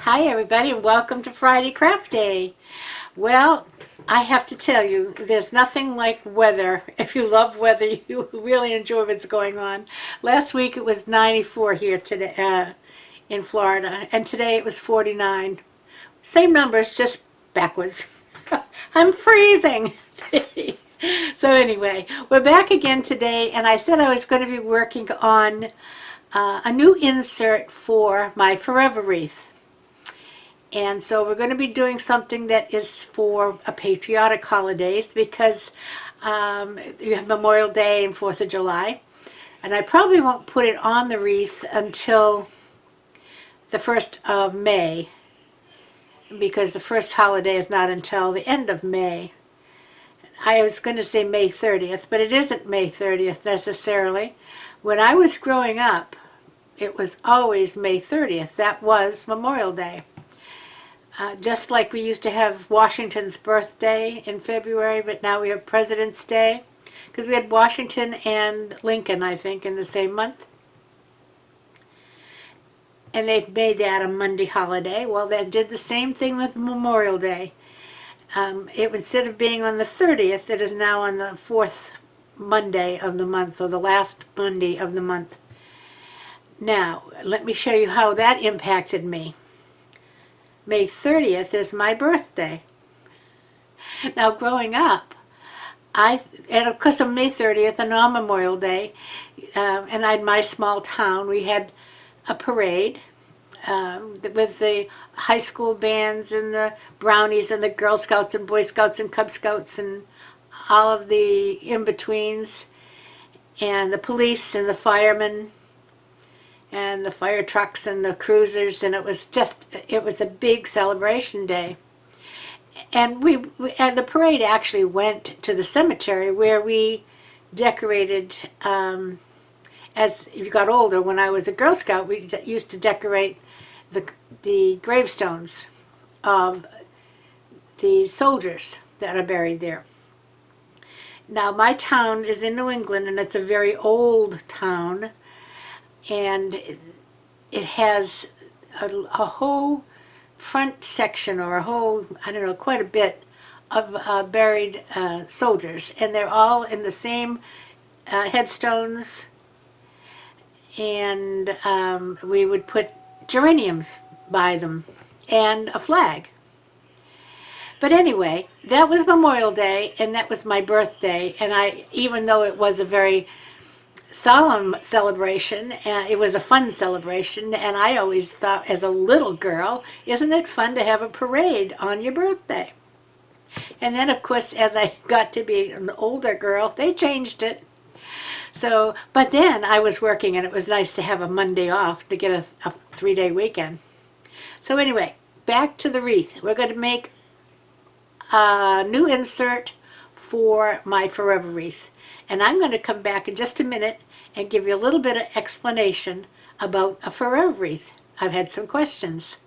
Hi everybody and welcome to Friday Craft Day. Well, I have to tell you, there's nothing like weather. If you love weather, you really enjoy what's going on. Last week it was 94 here today in Florida, and today it was 49. Same numbers, just backwards. I'm freezing. So anyway, we're back again today, and I said I was going to be working on a new insert for my Forever wreath. And so we're going to be doing something that is for a patriotic holidays because you have Memorial Day and 4th of July. And I probably won't put it on the wreath until the 1st of May because the first holiday is not until the end of May. I was going to say May 30th, but it isn't May 30th necessarily. When I was growing up, it was always May 30th. That was Memorial Day. Just like we used to have Washington's birthday in February, but now we have President's Day. Because we had Washington and Lincoln, I think, in the same month. And they've made that a Monday holiday. Well, they did the same thing with Memorial Day. Instead of being on the 30th, it is now on the 4th Monday of the month, or the last Monday of the month. Now, let me show you how that impacted me. May 30th is my birthday. Now, growing up, and of course on May 30th and on Memorial Day, and in my small town, we had a parade with the high school bands and the Brownies and the Girl Scouts and Boy Scouts and Cub Scouts and all of the in-betweens, and the police and the firemen and the fire trucks and the cruisers, and it was a big celebration day. And and the parade actually went to the cemetery where we decorated, as you got older. When I was a Girl Scout, we used to decorate the gravestones of the soldiers that are buried there. Now, my town is in New England, and it's a very old town, and it has a whole front section, or a whole, I don't know, quite a bit of buried soldiers, and they're all in the same headstones, and we would put geraniums by them and a flag. But anyway, that was Memorial Day, and that was my birthday, and even though it was a very solemn celebration, it was a fun celebration, and I always thought as a little girl, isn't it fun to have a parade on your birthday? And then of course as I got to be an older girl, they changed it. So, but then I was working, and it was nice to have a Monday off to get a 3-day weekend. So anyway, back to the wreath. We're going to make a new insert for my Forever wreath. And I'm going to come back in just a minute and give you a little bit of explanation about a Forever wreath. I've had some questions.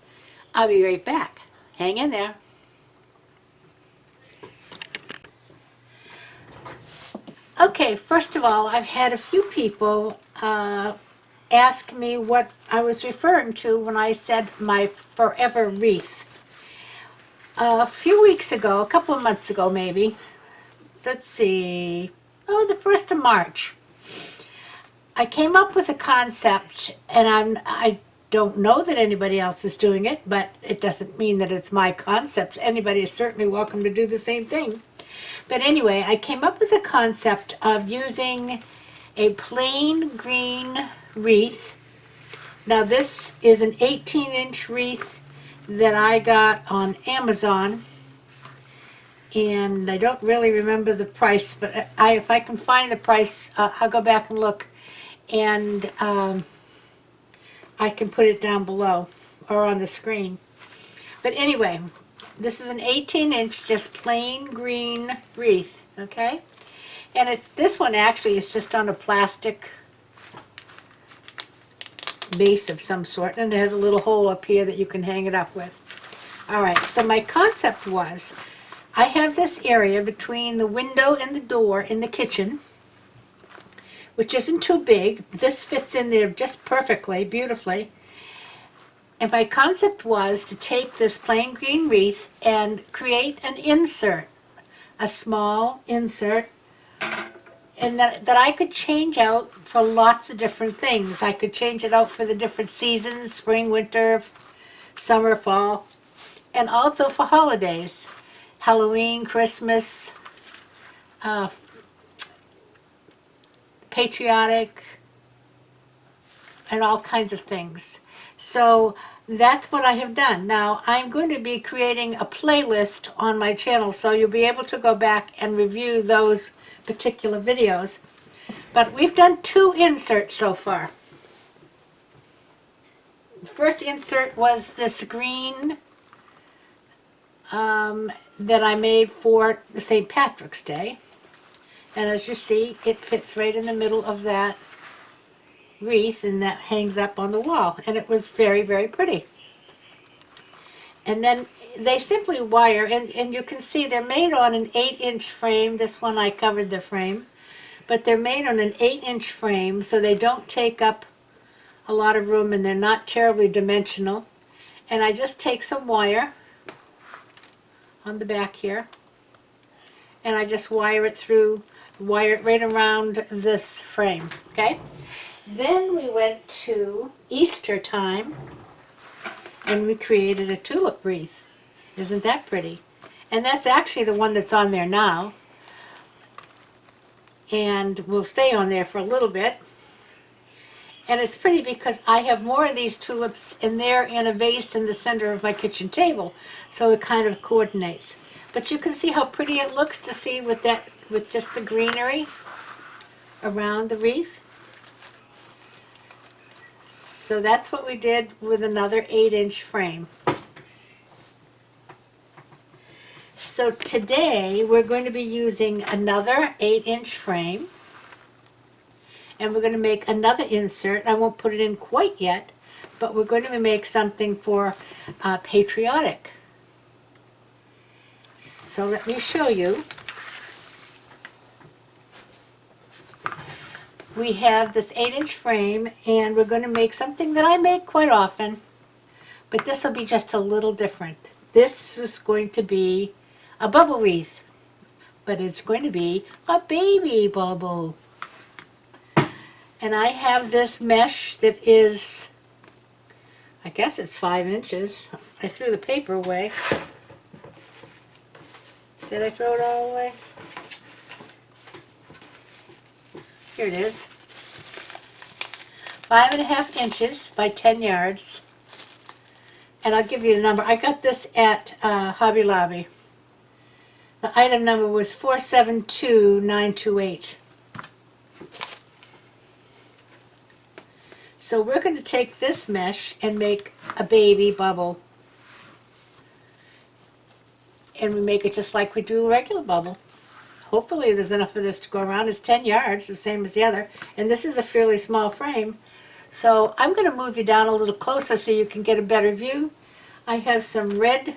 I'll be right back. Hang in there. Okay, first of all, I've had a few people ask me what I was referring to when I said my Forever wreath. A few weeks ago, a couple of months ago maybe, let's see, the 1st of March, I came up with a concept, and I don't know that anybody else is doing it, but it doesn't mean that it's my concept. Anybody is certainly welcome to do the same thing. But anyway, I came up with the concept of using a plain green wreath. Now this is an 18-inch wreath that I got on Amazon, and I don't really remember the price, but if I can find the price, I'll go back and look, and I can put it down below or on the screen. But anyway, this is an 18-inch, just plain green wreath, okay? And this one actually is just on a plastic base of some sort, and it has a little hole up here that you can hang it up with. All right, so my concept was, I have this area between the window and the door in the kitchen, which isn't too big. This fits in there just perfectly, beautifully. And my concept was to take this plain green wreath and create an insert, a small insert, and that I could change out for lots of different things. I could change it out for the different seasons, spring, winter, summer, fall, and also for holidays, Halloween, Christmas, uh, Patriotic, and all kinds of things. So that's what I have done. Now I'm going to be creating a playlist on my channel, so you'll be able to go back and review those particular videos. But we've done 2 inserts so far. The first insert was this green that I made for the St. Patrick's Day. And as you see, it fits right in the middle of that wreath, and that hangs up on the wall. And it was very, very pretty. And then they simply wire, and you can see they're made on an 8-inch frame. This one I covered the frame. But they're made on an 8-inch frame, so they don't take up a lot of room, and they're not terribly dimensional. And I just take some wire on the back here, and I just wire it right around this frame, okay? Then we went to Easter time, and we created a tulip wreath. Isn't that pretty? And that's actually the one that's on there now, and will stay on there for a little bit. And it's pretty because I have more of these tulips, and they're in a vase in the center of my kitchen table, so it kind of coordinates. But you can see how pretty it looks to see with just the greenery around the wreath. So that's what we did with another 8-inch frame. So today we're going to be using another 8-inch frame, and we're going to make another insert. I won't put it in quite yet, but we're going to make something for Patriotic. So let me show you. We have this 8-inch frame, and we're going to make something that I make quite often, but this will be just a little different. This is going to be a bubble wreath, but it's going to be a baby bubble. And I have this mesh that is, I guess it's 5 inches. I threw the paper away. Did I throw it all away? Here it is. 5.5 inches by 10 yards. And I'll give you the number. I got this at Hobby Lobby. The item number was 472928. So we're going to take this mesh and make a baby bubble. And we make it just like we do a regular bubble. Hopefully there's enough of this to go around. It's 10 yards, the same as the other. And this is a fairly small frame. So I'm going to move you down a little closer so you can get a better view. I have some red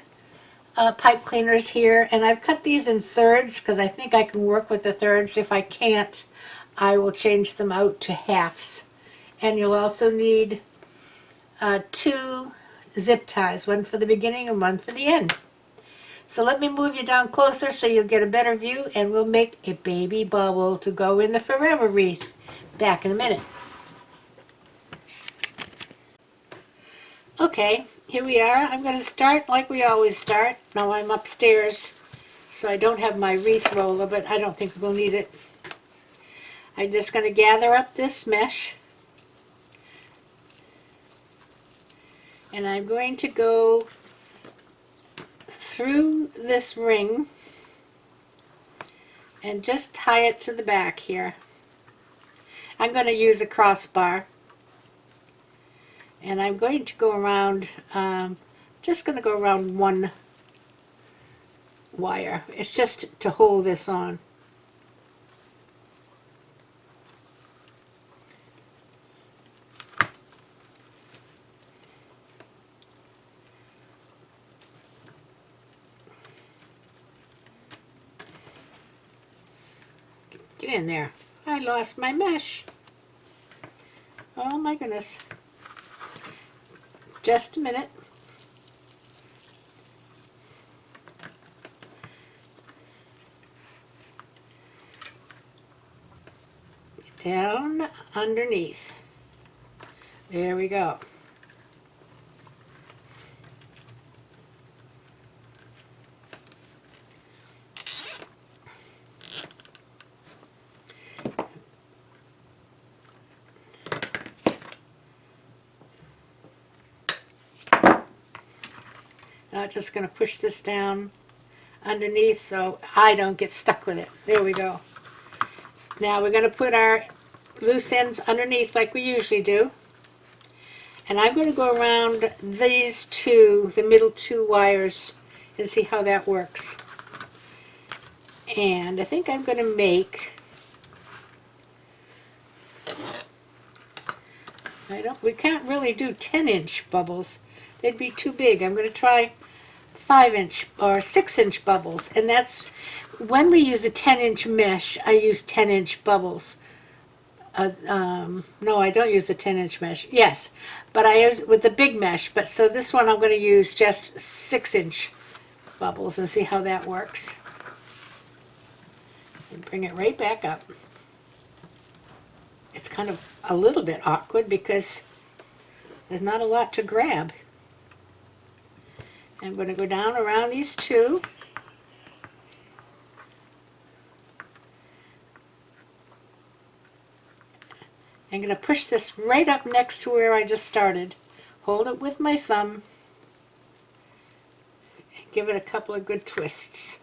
pipe cleaners here, and I've cut these in thirds because I think I can work with the thirds. If I can't, I will change them out to halves. And you'll also need 2 zip ties, one for the beginning and one for the end. So let me move you down closer so you'll get a better view, and we'll make a baby bubble to go in the forever wreath. Back in a minute. Okay, here we are. I'm going to start like we always start. Now I'm upstairs, so I don't have my wreath roller, but I don't think we'll need it. I'm just going to gather up this mesh, and I'm going to go through this ring and just tie it to the back here. I'm going to use a crossbar, and I'm going to go around, just going to go around one wire. It's just to hold this on. Get in there. I lost my mesh. Oh my goodness. Just a minute. Down underneath. There we go. Now I'm just going to push this down underneath so I don't get stuck with it. There we go. Now we're going to put our loose ends underneath like we usually do. And I'm going to go around these two, the middle two wires, and see how that works. And I think I'm going to make, we can't really do 10-inch bubbles. They'd be too big. I'm going to try 5-inch or 6-inch bubbles. And that's, when we use a 10-inch mesh, I use 10-inch bubbles. No, I don't use a 10-inch mesh. Yes, but I use with the big mesh. But so this one I'm going to use just 6-inch bubbles and see how that works. And bring it right back up. It's kind of a little bit awkward because there's not a lot to grab. I'm going to go down around these two. I'm going to push this right up next to where I just started. Hold it with my thumb and give it a couple of good twists.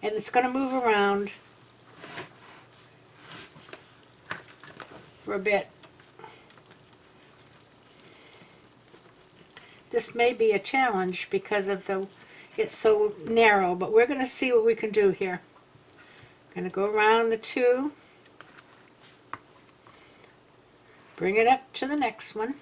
And it's going to move around for a bit. This may be a challenge because of it's so narrow, but we're going to see what we can do here. I'm going to go around the two, bring it up to the next one.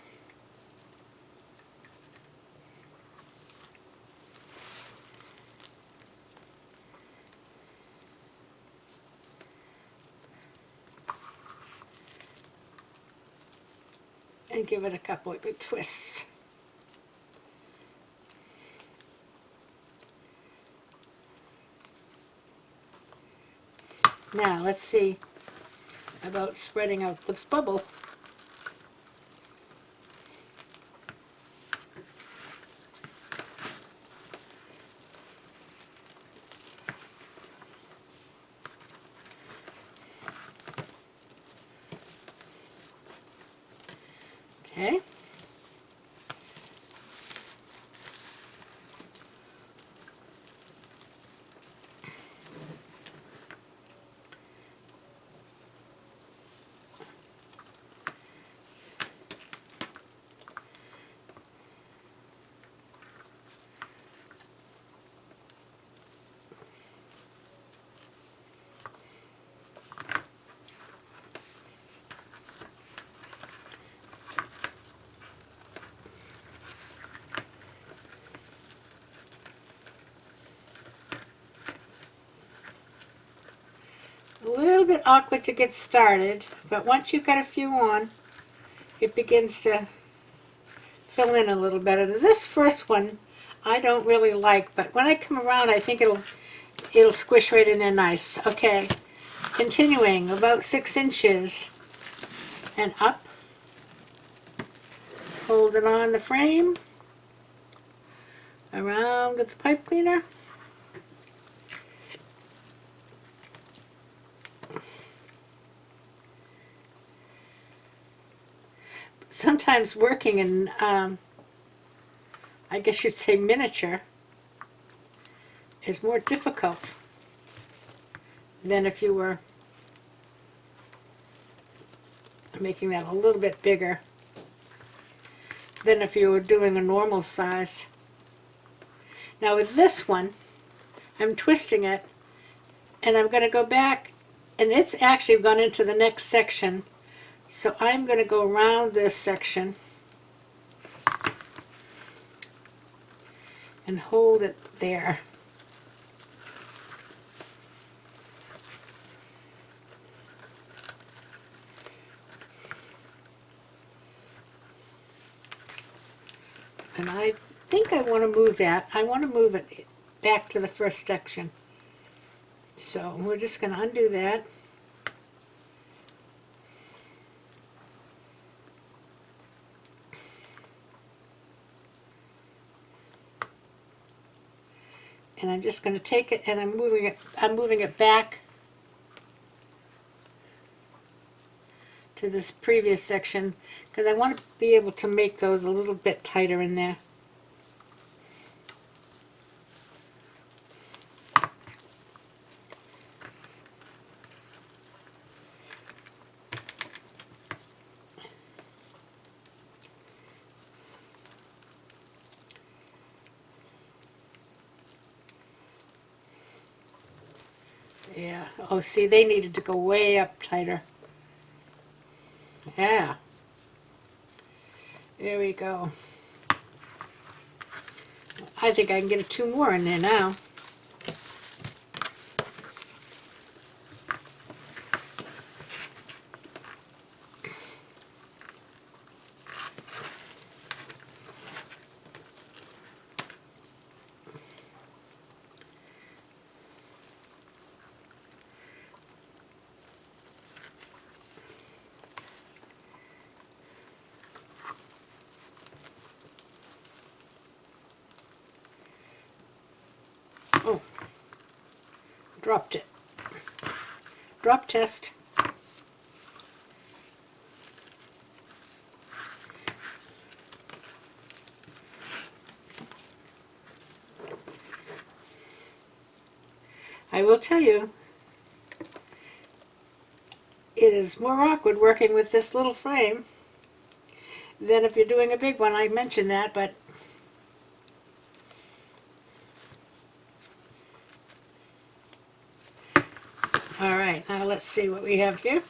And give it a couple of good twists. Now let's see about spreading out this bubble. Okay. A little bit awkward to get started, but once you've got a few on, it begins to fill in a little better. This first one I don't really like, but when I come around I think it'll squish right in there nice. Okay, continuing about 6 inches and up. Hold it on the frame, around with the pipe cleaner. Sometimes working in, I guess you'd say miniature, is more difficult than if you were making that a little bit bigger than if you were doing a normal size. Now with this one, I'm twisting it, and I'm going to go back, and it's actually gone into the next section. So I'm going to go around this section and hold it there. And I think I want to move that. I want to move it back to the first section. So we're just going to undo that. And I'm just going to take it and I'm moving it back to this previous section because I want to be able to make those a little bit tighter in there. Yeah. Oh, see, they needed to go way up tighter. Yeah. There we go. I think I can get 2 more in there now. Oh, dropped it. Drop test. I will tell you, it is more awkward working with this little frame than if you're doing a big one. I mentioned that, but all right, now let's see what we have here.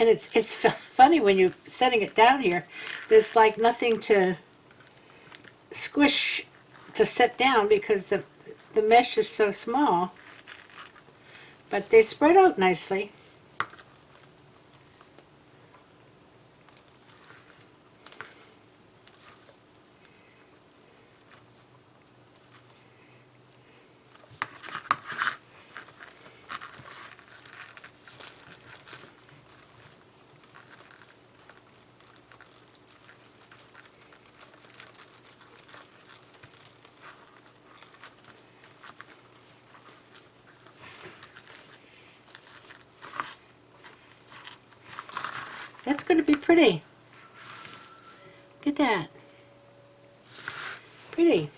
And it's funny when you're setting it down here, there's like nothing to squish to set down because the mesh is so small, but they spread out nicely. That's going to be pretty. Look at that. Pretty.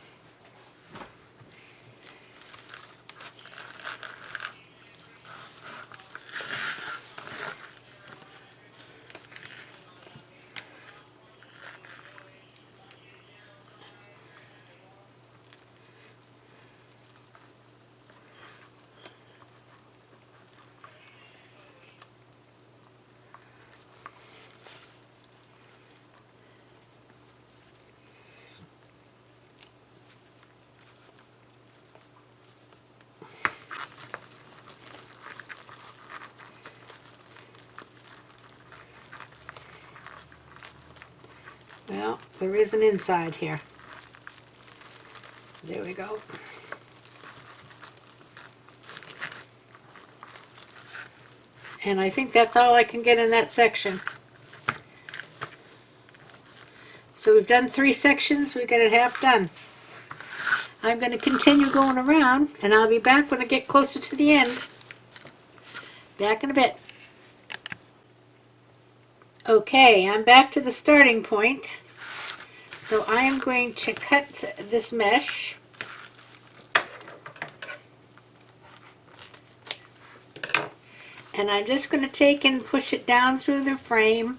Well, there is an inside here. There we go. And I think that's all I can get in that section. So we've done 3 sections, we've got it half done. I'm going to continue going around, and I'll be back when I get closer to the end. Back in a bit. Okay, I'm back to the starting point. So I am going to cut this mesh. And I'm just going to take and push it down through the frame.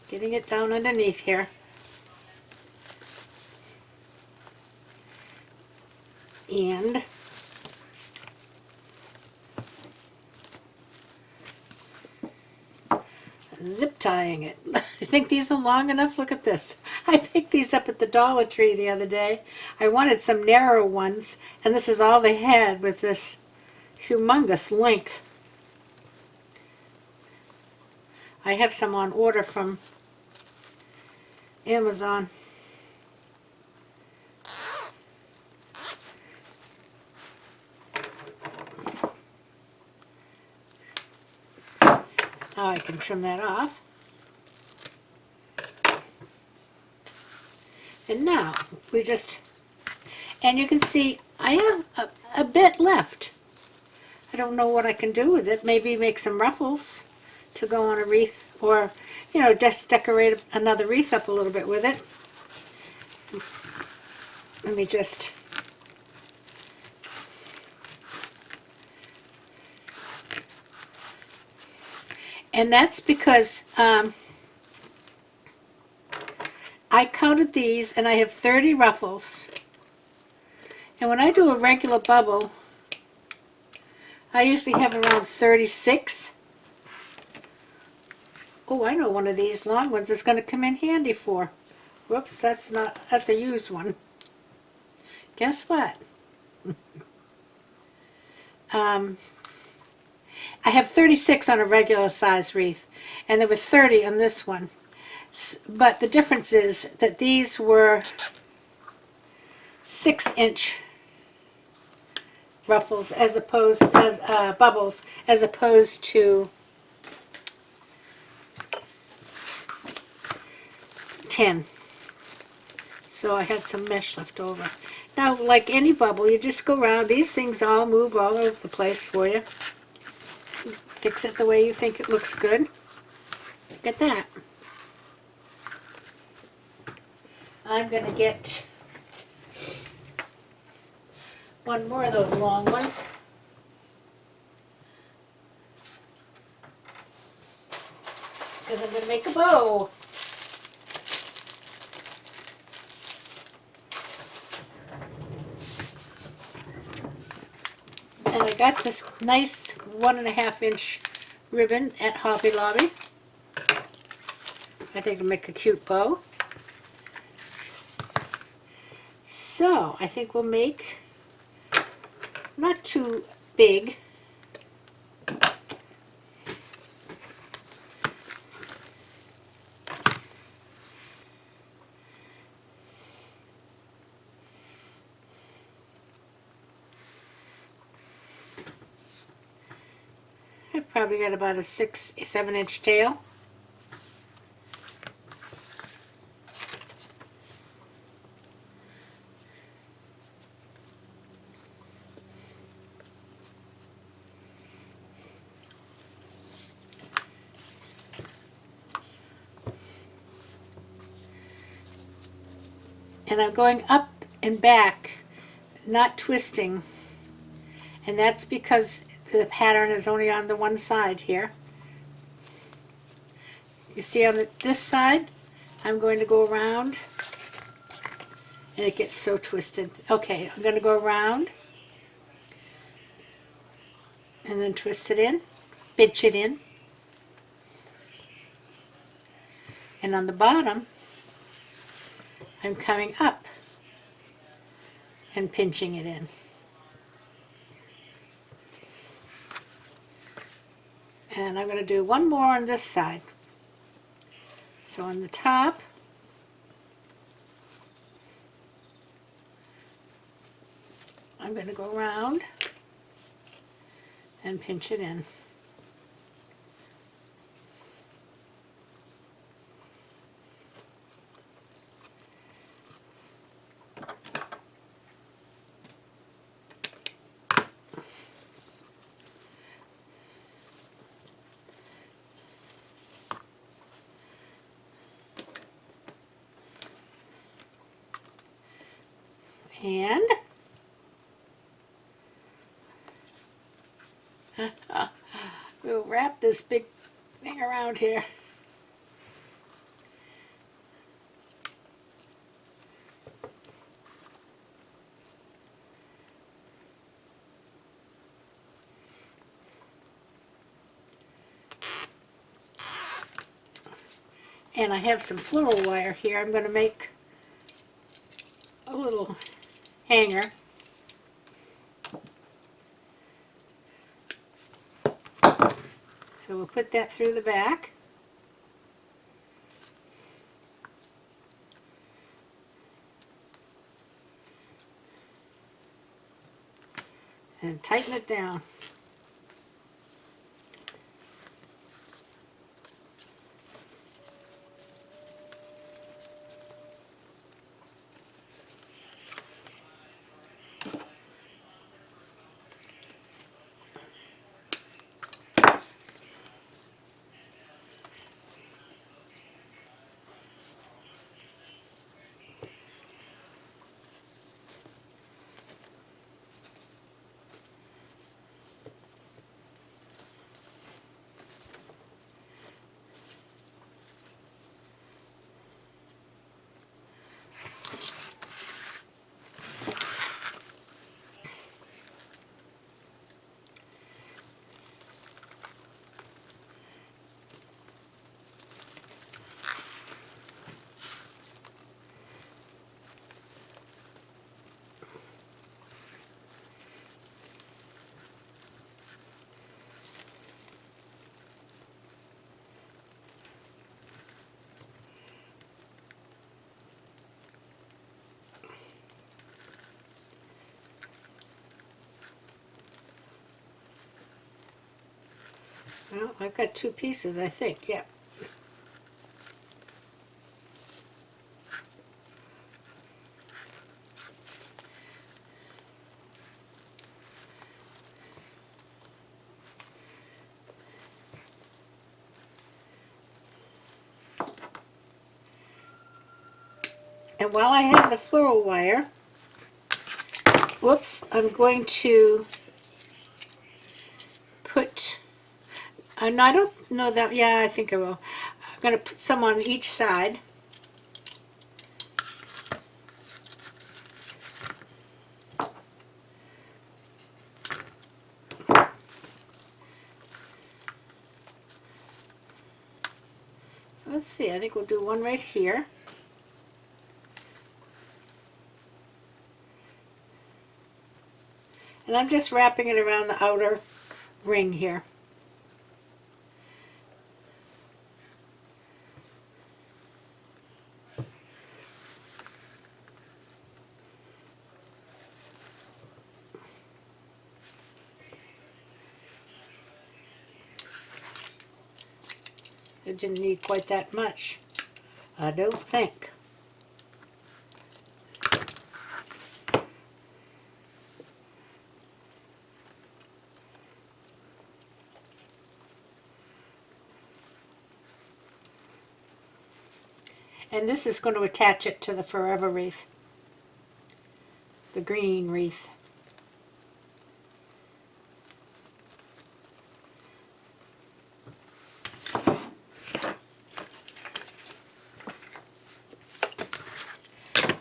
Getting it down underneath here. And zip tying it. I think these are long enough. Look at this. I picked these up at the Dollar Tree the other day. I wanted some narrow ones, and this is all they had with this humongous length. I have some on order from Amazon. Now I can trim that off. And now we just, and you can see I have a bit left. I don't know what I can do with it. Maybe make some ruffles to go on a wreath, or, you know, just decorate another wreath up a little bit with it. Let me just, and that's because I counted these and I have 30 ruffles. And when I do a regular bubble, I usually have around 36. Oh, I know one of these long ones is going to come in handy for. Whoops, that's a used one. Guess what? I have 36 on a regular size wreath, and there were 30 on this one. But the difference is that these were 6-inch ruffles as opposed as bubbles, as opposed to 10. So I had some mesh left over. Now, like any bubble, you just go around. These things all move all over the place for you. Fix it the way you think it looks good. Look at that. I'm going to get one more of those long ones. Because I'm going to make a bow. And I got this nice 1.5-inch ribbon at Hobby Lobby. I think it'll make a cute bow. So I think we'll make not too big. I've probably got about a 6-7-inch tail. And I'm going up and back, not twisting. And that's because the pattern is only on the one side here. You see on this side, I'm going to go around, and it gets so twisted. Okay, I'm going to go around, and then twist it in, pinch it in. And on the bottom, I'm coming up and pinching it in. And I'm going to do one more on this side. So on the top, I'm going to go around and pinch it in. And we'll wrap this big thing around here. And I have some floral wire here. I'm going to make a little hanger. So we'll put that through the back. And tighten it down. Well, I've got two pieces, I think. Yep. And while I have the floral wire, whoops, I'm going to put, no, I don't know that, yeah, I think I will. I'm going to put some on each side. Let's see, I think we'll do one right here. And I'm just wrapping it around the outer ring here. It didn't need quite that much, I don't think. And this is going to attach it to the forever wreath, the green wreath.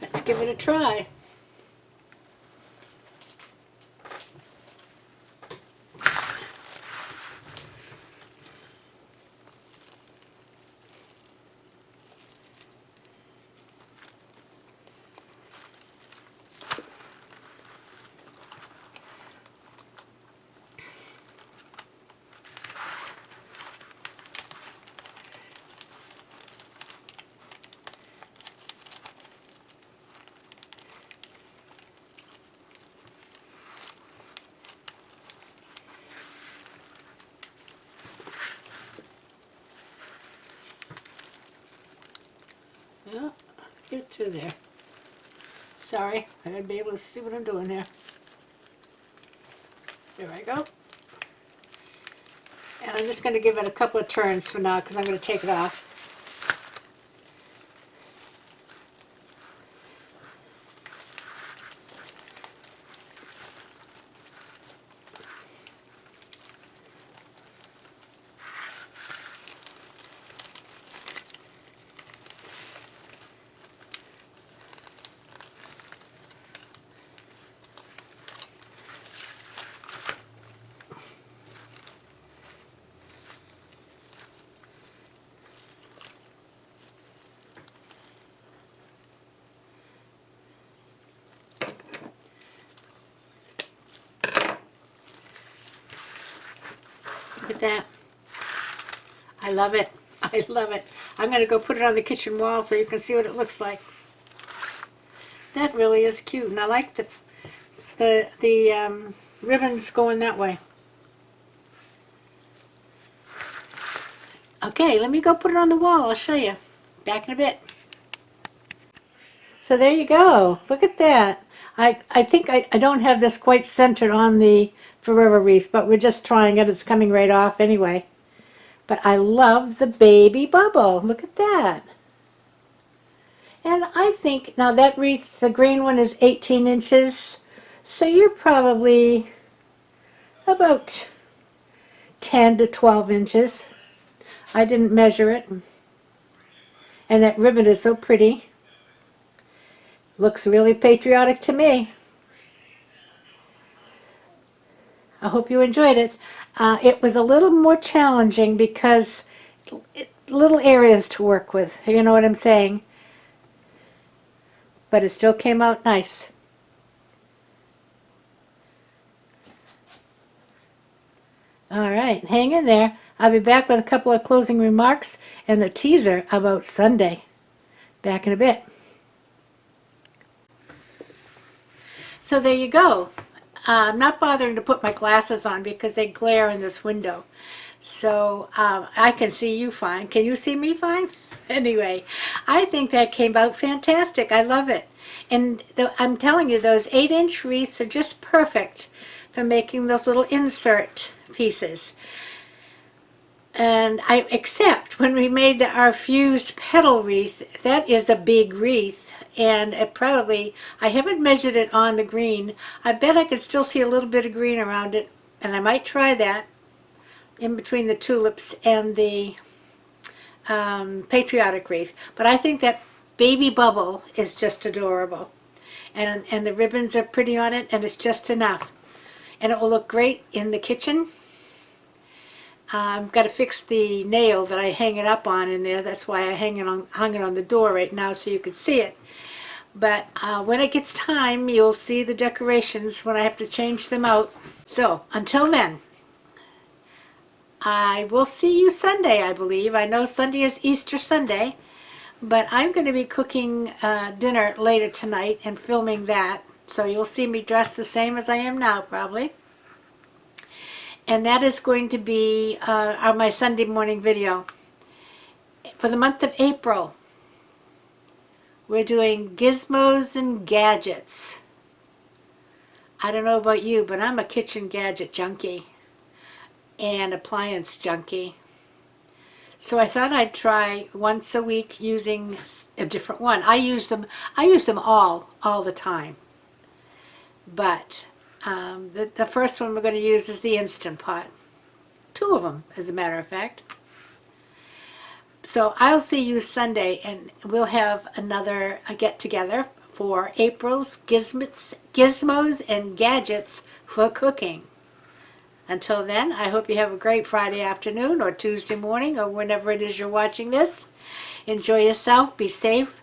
Let's give it a try. Get it through there. Sorry, I gotta be able to see what I'm doing here. There I go. And I'm just going to give it a couple of turns for now because I'm going to take it off. Look at that. I love it. I love it. I'm going to go put it on the kitchen wall so you can see what it looks like. That really is cute, and I like the ribbons going that way. Okay, let me go put it on the wall. I'll show you. Back in a bit. So there you go. Look at that. I think I don't have this quite centered on the forever wreath, but we're just trying it. It's coming right off anyway. But I love the baby bubble. Look at that. And I think, now that wreath, the green one is 18 inches. So you're probably about 10 to 12 inches. I didn't measure it. And that ribbon is so pretty. Looks really patriotic to me. I hope you enjoyed it. It was a little more challenging because little areas to work with, you know what I'm saying? But it still came out nice. All right, hang in there. I'll be back with a couple of closing remarks and a teaser about Sunday. Back in a bit. So there you go. I'm not bothering to put my glasses on because they glare in this window. So I can see you fine. Can you see me fine? Anyway, I think that came out fantastic. I love it. And I'm telling you, those 8-inch wreaths are just perfect for making those little insert pieces. And except when we made our fused petal wreath, that is a big wreath. And it probably, I haven't measured it on the green. I bet I could still see a little bit of green around it. And I might try that in between the tulips and the Patriotic wreath. But I think that baby bubble is just adorable. And the ribbons are pretty on it, and it's just enough. And it will look great in the kitchen. I've got to fix the nail that I hang it up on in there. That's why I hung it on the door right now so you could see it. But when it gets time, you'll see the decorations when I have to change them out. So until then, I will see you Sunday, I believe. I know Sunday is Easter Sunday, but I'm going to be cooking dinner later tonight and filming that. So you'll see me dressed the same as I am now, probably. And that is going to be my Sunday morning video. For the month of April, we're doing gizmos and gadgets. I don't know about you, but I'm a kitchen gadget junkie and appliance junkie. So I thought I'd try once a week using a different one. I use them all the time. But the first one we're going to use is the Instant Pot. 2 of them, as a matter of fact. So I'll see you Sunday, and we'll have another get-together for April's gizmos and gadgets for cooking. Until then, I hope you have a great Friday afternoon or Tuesday morning or whenever it is you're watching this. Enjoy yourself, be safe,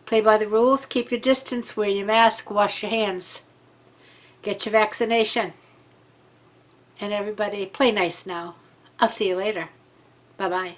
play by the rules, keep your distance, wear your mask, wash your hands, get your vaccination, and everybody play nice now. I'll see you later. Bye-bye.